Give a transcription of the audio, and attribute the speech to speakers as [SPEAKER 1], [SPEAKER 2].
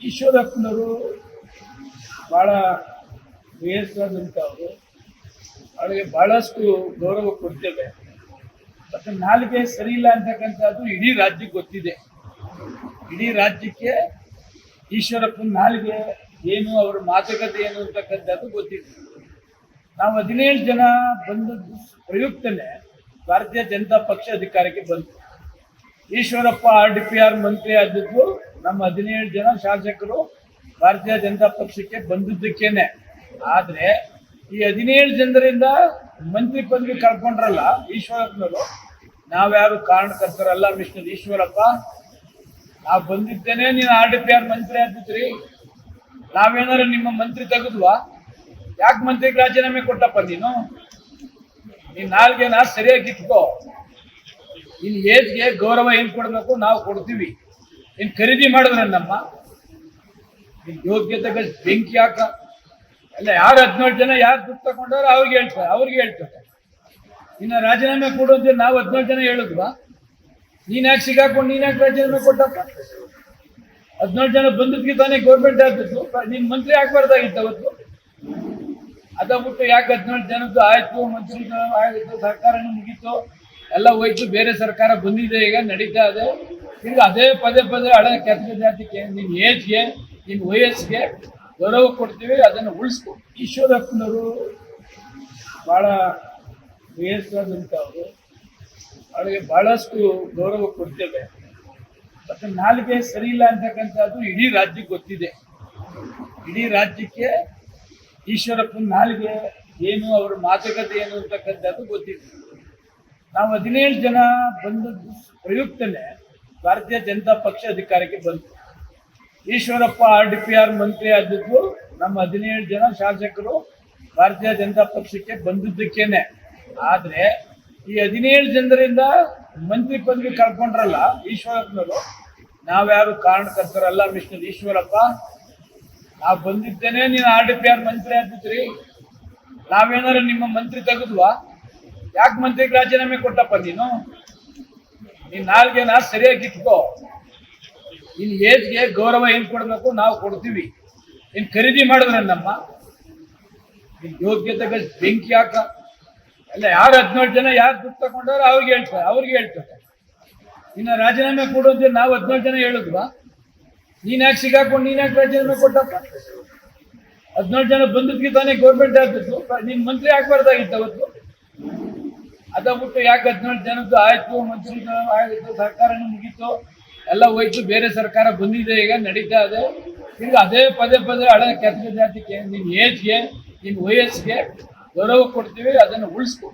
[SPEAKER 1] ಈಶ್ವರಪ್ಪನವರು ಭಾಳ ವಯಸ್ಸಾದಂಥವರು, ಅವರಿಗೆ ಭಾಳಷ್ಟು ಗೌರವ ಕೊಡ್ತೇವೆ. ಮತ್ತು ನಾಲಿಗೆ ಸರಿ ಇಲ್ಲ ಅಂತಕ್ಕಂಥದ್ದು ಇಡೀ ರಾಜ್ಯಕ್ಕೆ ಗೊತ್ತಿದೆ. ಇಡೀ ರಾಜ್ಯಕ್ಕೆ ಈಶ್ವರಪ್ಪನ ನಾಲಿಗೆ ಏನು, ಅವರ ಮಾತುಕತೆ ಏನು ಅಂತಕ್ಕಂಥದ್ದು ಗೊತ್ತಿದೆ. ನಾವು 17 ಜನ ಬಂದದ್ದು ಪ್ರಯುಕ್ತನೇ ಭಾರತೀಯ ಜನತಾ ಪಕ್ಷ ಅಧಿಕಾರಕ್ಕೆ ಬಂತು. ಈಶ್ವರಪ್ಪ RDPR ಮಂತ್ರಿ ಆದದ್ದು ನಮ್ಮ 17 ಜನ ಶಾಸಕರು ಭಾರತೀಯ ಜನತಾ ಪಕ್ಷಕ್ಕೆ ಬಂದಿದ್ದಕ್ಕೇನೆ. ಆದರೆ ಈ 17 ಜನರಿಂದ ಮಂತ್ರಿ ಪದವಿ ಕಳ್ಕೊಂಡ್ರಲ್ಲ ಈಶ್ವರಪ್ಪನವರು, ನಾವ್ಯಾರು ಕಾರಣಕರ್ತರಲ್ಲ. ಮಿಸ್ಟರ್ ಈಶ್ವರಪ್ಪ, ನಾವು ಬಂದಿದ್ದೇನೆ ನೀನು RDPR ಮಂತ್ರಿ ಆಗಿದ್ರಿ, ನಾವೇನಾರು ನಿಮ್ಮ ಮಂತ್ರಿ ತೆಗೆದ್ವಾ? ಯಾಕೆ ಮಂತ್ರಿಗೆ ರಾಜೀನಾಮೆ ಕೊಟ್ಟಪ್ಪ ನೀನು? ನೀನ್ ನಾಲ್ಗೆನ ಸರಿಯಾಗಿ ಇಟ್ಕೋ. ನಿನ್ ಏಜ್ಗೆ ಗೌರವ ಏನ್ ಕೊಡ್ಬೇಕು ನಾವು ಕೊಡ್ತೀವಿ. ನೀನ್ ಖರೀದಿ ಮಾಡಿದ್ರೆ ನಮ್ಮ ನಿನ್ ಯೋಗ್ಯತೆಗೆ ಬೆಂಕಿ ಹಾಕ. ಅಲ್ಲ, ಯಾರು 17 ಜನ ಯಾರು ದುಡ್ಡು ತಗೊಂಡಾರ ಅವ್ರಿಗೆ ಹೇಳ್ತಾರೆ ಇನ್ನ ರಾಜೀನಾಮೆ ಕೊಡೋದು. ನಾವು 17 ಜನ ಹೇಳಿದ್ವಾ? ನೀನ್ ಯಾಕೆ ಸಿಗಾಕೊಂಡು ನೀನ್ ಯಾಕೆ ರಾಜೀನಾಮೆ ಕೊಟ್ಟಪ್ಪ? 17 ಜನ ಬಂದದ್ಗೆ ತಾನೇ ಗೌರ್ಮೆಂಟ್ ಆಗ್ತಿತ್ತು. ನೀನ್ ಮಂತ್ರಿ ಆಗ್ಬಾರ್ದಾಗಿತ್ತು ಅವತ್ತು. ಅದಾಗ್ಬಿಟ್ಟು ಯಾಕೆ 17 ಜನದ್ದು ಆಯ್ತು, ಮಂತ್ರಿ ಆಯ್ತು, ಸರ್ಕಾರನೂ ಮುಗೀತು, ಎಲ್ಲ ಹೋಯ್ತು, ಬೇರೆ ಸರ್ಕಾರ ಬಂದಿದೆ, ಈಗ ನಡೀತಾ ಇದೆ. ಈಗ ಅದೇ ಪದೇ ಹಳೆ ಕೆತ್ತ ಜಾತಿಗೆ, ನಿನ್ನ ಏಜ್ಗೆ, ನಿನ್ನ ವಯಸ್ಸಿಗೆ ಗೌರವ ಕೊಡ್ತೀವಿ, ಅದನ್ನು ಉಳಿಸ್ಕೊ. ಈಶ್ವರಪ್ಪನವರು ಭಾಳ ವಯಸ್ಸಾದಂಥವರು, ಅವರಿಗೆ ಭಾಳಷ್ಟು ಗೌರವ ಕೊಡ್ತೇವೆ. ಮತ್ತು ನಾಲಿಗೆ ಸರಿ ಇಲ್ಲ ಅಂತಕ್ಕಂಥದ್ದು ಇಡೀ ರಾಜ್ಯಕ್ಕೆ ಗೊತ್ತಿದೆ. ಇಡೀ ರಾಜ್ಯಕ್ಕೆ ಈಶ್ವರಪ್ಪನ ನಾಲಿಗೆ ಏನು, ಅವರ ಮಾತುಕತೆ ಏನು ಅಂತಕ್ಕಂಥದ್ದು ಗೊತ್ತಿದೆ. ನಾವು 17 ಜನ ಬಂದದ್ದು ಪ್ರಯುಕ್ತನೇ ಭಾರತೀಯ ಜನತಾ ಪಕ್ಷ ಅಧಿಕಾರಕ್ಕೆ ಬಂತು. ಈಶ್ವರಪ್ಪ RDPR ಮಂತ್ರಿ ಆದದ್ದು ನಮ್ಮ 17 ಜನ ಶಾಸಕರು ಭಾರತೀಯ ಜನತಾ ಪಕ್ಷಕ್ಕೆ ಬಂದಿದ್ದಕ್ಕೇನೆ. ಆದರೆ ಈ 17 ಜನರಿಂದ ಮಂತ್ರಿ ಪದವಿ ಕಳ್ಕೊಂಡ್ರಲ್ಲ ಈಶ್ವರಪ್ಪನವರು, ನಾವ್ಯಾರು ಕಾರಣಕರ್ತರಲ್ಲ. ಮಿಸ್ಟರ್ ಈಶ್ವರಪ್ಪ, ನಾವು ಬಂದಿದ್ದೇನೆ ನೀನು RDPR ಮಂತ್ರಿ ಆಗಿದ್ರಿ, ನಾವೇನಾರು ನಿಮ್ಮ ಮಂತ್ರಿ ತೆಗೆದ್ವಾ? ಯಾಕೆ ಮಂತ್ರಿಗೆ ರಾಜೀನಾಮೆ ಕೊಟ್ಟಪ್ಪ ನೀನು? ನೀನ್ ನಾಲ್ಗೆನ ಸರಿಯಾಗಿ ಇಟ್ಕೋ. ನಿನ್ ಏಜ್ಗೆ ಗೌರವ ಏನ್ ಕೊಡ್ಬೇಕು ನಾವು ಕೊಡ್ತೀವಿ. ನೀನ್ ಖರೀದಿ ಮಾಡಿದ್ರೆ ನಮ್ಮ ನಿನ್ ಯೋಗ್ಯತೆಗೆ ಬೆಂಕಿ ಹಾಕ. ಅಲ್ಲ, ಯಾರು 17 ಜನ ಯಾರು ದುಡ್ಡು ತಗೊಂಡಾರ ಅವ್ರಿಗೆ ಹೇಳ್ತಾರೆ ಇನ್ನ ರಾಜೀನಾಮೆ ಕೊಡೋದು. ನಾವು 17 ಜನ ಹೇಳಿದ್ವಾ? ನೀನ್ ಯಾಕೆ ಸಿಗಾಕೊಂಡು ನೀನ್ ಯಾಕೆ ರಾಜೀನಾಮೆ ಕೊಟ್ಟಪ್ಪ? 17 ಜನ ಬಂದದ್ಗೆ ತಾನೇ ಗೌರ್ಮೆಂಟ್ ಆಗ್ತಿತ್ತು. ನೀನ್ ಮಂತ್ರಿ ಆಗ್ಬಾರ್ದಾಗಿತ್ತು ಅವತ್ತು. ಅದಾಗ್ಬಿಟ್ಟು ಯಾಕೆ 17 ಜನದ್ದು ಆಯ್ತು, ಮಂತ್ರಿ ಆಯ್ತು, ಸರ್ಕಾರನೂ ಮುಗೀತು, ಎಲ್ಲ ಹೋಯ್ತು, ಬೇರೆ ಸರ್ಕಾರ ಬಂದಿದೆ, ಈಗ ನಡೀತಾ ಇದೆ. ಈಗ ಅದೇ ಪದೇ ಹಳೆ ಕೆತ್ತ ಜಾತಿಗೆ, ನಿನ್ನ ಏಜ್ಗೆ, ನಿನ್ನ ವಯಸ್ಸಿಗೆ ಗೌರವ ಕೊಡ್ತೀವಿ, ಅದನ್ನು ಉಳಿಸ್ಕೊ.